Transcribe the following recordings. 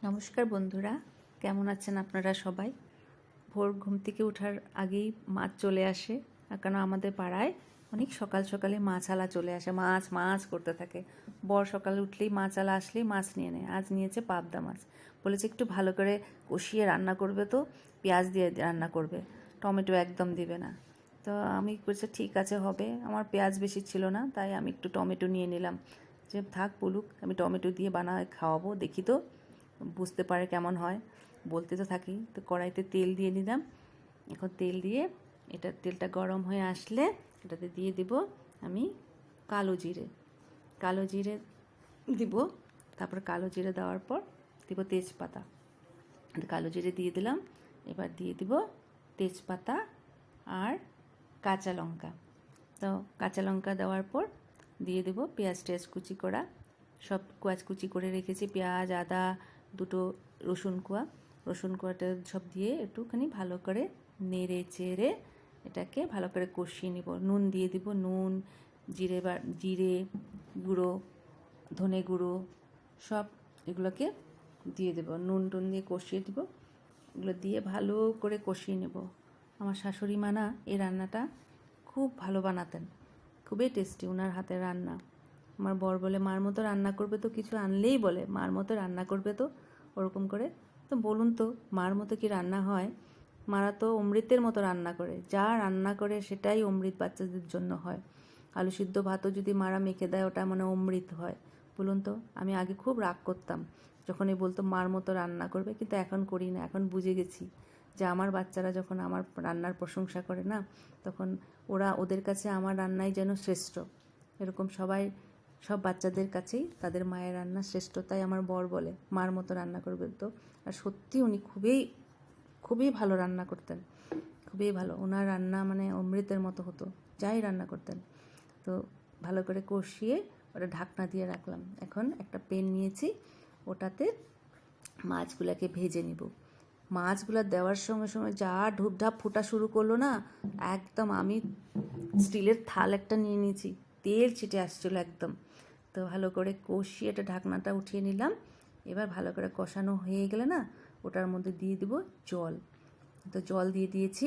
নমস্কার বন্ধুরা, কেমন আছেন আপনারা সবাই? ভোর ঘুম থেকে ওঠার আগেই মাছ চলে আসে, কারণ আমাদের পাড়ায় অনেক সকাল সকালে মাছওয়ালা চলে আসে, মাছ মাছ করতে থাকে। বর সকালে উঠলেই মাছওয়ালা আসলেই মাছ নিয়ে নেয়। আজ নিয়েছে পাবদা মাছ, বলেছে একটু ভালো করে কষিয়ে রান্না করবে, তো পেঁয়াজ দিয়ে রান্না করবে, টমেটো একদম দিবে না। তো আমি বলছি ঠিক আছে হবে। আমার পেঁয়াজ বেশি ছিল না, তাই আমি একটু টমেটো নিয়ে নিলাম, যে থাক বলুক, আমি টমেটো দিয়ে বানায় খাওয়াবো, দেখি তো বুঝতে পারে কেমন হয়, বলতে তো থাকি। তো কড়াইতে তেল দিয়ে নিলাম। এখন তেল দিয়ে তেলটা গরম হয়ে আসলে এটাতে দিয়ে দিব আমি কালো জিরে দিব। তারপর কালো জিরে দেওয়ার পর দিব তেজপাতা। কালো জিরে দিয়ে দিলাম, এবার দিয়ে দিব তেজপাতা আর কাঁচা লঙ্কা। তো কাঁচা লঙ্কা দেওয়ার পর দিয়ে দেব পেঁয়াজ টেয়াজ কুচি করা, সব কুচি করে রেখেছি, পেঁয়াজ, আদা, দুটো রসুন কোয়াটা সব দিয়ে একটুখানি ভালো করে নেড়ে চেড়ে এটাকে ভালো করে কষিয়ে নিব। নুন দিয়ে দিব, নুন, জিরে গুঁড়ো, ধনে গুঁড়ো, সব এগুলোকে দিয়ে দেব। নুন টুন দিয়ে কষিয়ে দিব, এগুলো দিয়ে ভালো করে কষিয়ে নেব। আমার শাশুড়ি মা না এই রান্নাটা খুব ভালো বানাতেন, খুবই টেস্টি ওনার হাতের রান্না। আমার বর বলে মার মতো রান্না করবে তো, কিছু আনলেই বলে মার মতো রান্না করবে তো, ওরকম করে। তো বলুন তো মার মতো কি রান্না হয়? মারা তো অমৃতের মতো রান্না করে, যা রান্না করে সেটাই অমৃত বাচ্চাদের জন্য হয়। আলু সিদ্ধ ভাতও যদি মারা মেখে দেয়, ওটা মানে অমৃত হয়। বলুন তো, আমি আগে খুব রাগ করতাম যখন এই বলতো মার মতো রান্না করবে, কিন্তু এখন করি না। এখন বুঝে গেছি যে আমার বাচ্চারা যখন আমার রান্নার প্রশংসা করে না, তখন ওদের কাছে আমার রান্নাই যেন শ্রেষ্ঠ। এরকম সব বাচ্চাদের কাছেই তাদের মায়ের রান্না শ্রেষ্ঠ। তাই আমার বর বলে মার মতো রান্না করবে তো। আর সত্যি উনি খুবই খুবই ভালো রান্না করতেন, খুবই ভালো। ওনার রান্না মানে অমৃতের মতো হতো, যাই রান্না করতেন। তো ভালো করে কষিয়ে ওটা ঢাকনা দিয়ে রাখলাম। এখন একটা প্যান নিয়েছি, ওটাতে মাছগুলোকে ভেজে নিব। মাছগুলো দেওয়ার সঙ্গে সঙ্গে যা ঢুপঢাপ ফোটা শুরু করলো না, একদম আমি স্টিলের থাল একটা নিয়ে নিয়েছি, তেল ছিটে আসছিলো একদম। তো ভালো করে কষিয়ে এটা ঢাকনাটা উঠিয়ে নিলাম। এবার ভালো করে কষানো হয়ে গেলে না, ওটার মধ্যে দিয়ে দিব জল। তো জল দিয়ে দিয়েছি,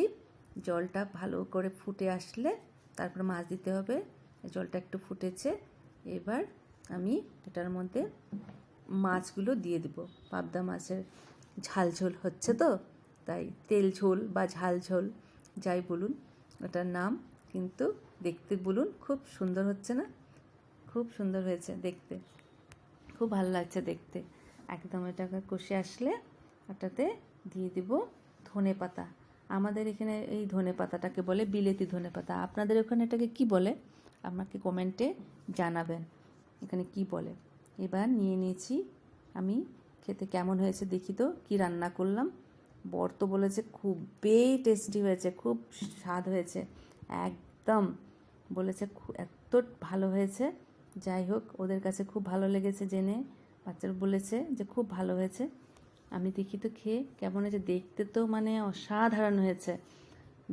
জলটা ভালো করে ফুটে আসলে তারপর মাছ দিতে হবে। জলটা একটু ফুটেছে, এবার আমি এটার মধ্যে মাছগুলো দিয়ে দিব। পাবদা মাছের ঝাল ঝোল হচ্ছে তো, তাই তেল ঝোল বা ঝাল ঝোল যাই বলুন ওটার নাম, কিন্তু দেখতে বলুন খুব সুন্দর হচ্ছে না? খুব সুন্দর হয়েছে দেখতে, খুব ভালো লাগছে দেখতে। একদম এটাকে কষে আসলে ওটাতে দিয়ে দিব ধনে পাতা। আমাদের এখানে এই ধনে পাতাটাকে বলে বিলেতি ধনে পাতা। আপনাদের ওখানে এটাকে কি বলে আমাকে কমেন্টে জানাবেন, এখানে কি বলে। এবার নিয়ে নিয়েছি আমি, খেতে কেমন হয়েছে দেখি তো, কি রান্না করলাম। বর তো বলেছে খুবই টেস্টি হয়েছে, খুব স্বাদ হয়েছে, একদম বলেছে এত ভালো হয়েছে। যাই হোক, ওদের কাছে খুব ভালো লেগেছে জেনে, বাচ্চারা বলেছে যে খুব ভালো হয়েছে। আমি দেখি তো খেয়ে কেমন হয়েছে। দেখতে তো মানে অসাধারণ হয়েছে,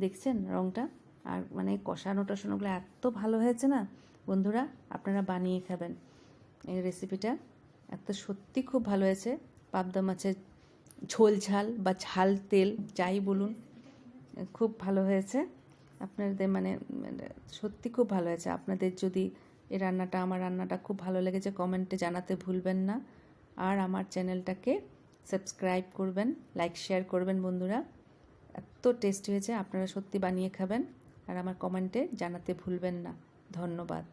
দেখছেন রঙটা, আর মানে কষানো টষানোগুলো এত ভালো হয়েছে না। বন্ধুরা আপনারা বানিয়ে খাবেন এই রেসিপিটা, এত সত্যি খুব ভালো হয়েছে। পাবদা মাছের ঝোল ঝাল বা ঝাল তেল যাই বলুন, খুব ভালো হয়েছে। আপনাদের মানে সত্যি খুব ভালো হয়েছে। আপনাদের যদি এই রান্নাটা, আমার রান্নাটা খুব ভালো লেগেছে, কমেন্টে জানাতে ভুলবেন না। আর আমার চ্যানেলটাকে সাবস্ক্রাইব করবেন, লাইক শেয়ার করবেন বন্ধুরা। এত টেস্টি হয়েছে, আপনারা সত্যি বানিয়ে খাবেন আর আমার কমেন্টে জানাতে ভুলবেন না। ধন্যবাদ।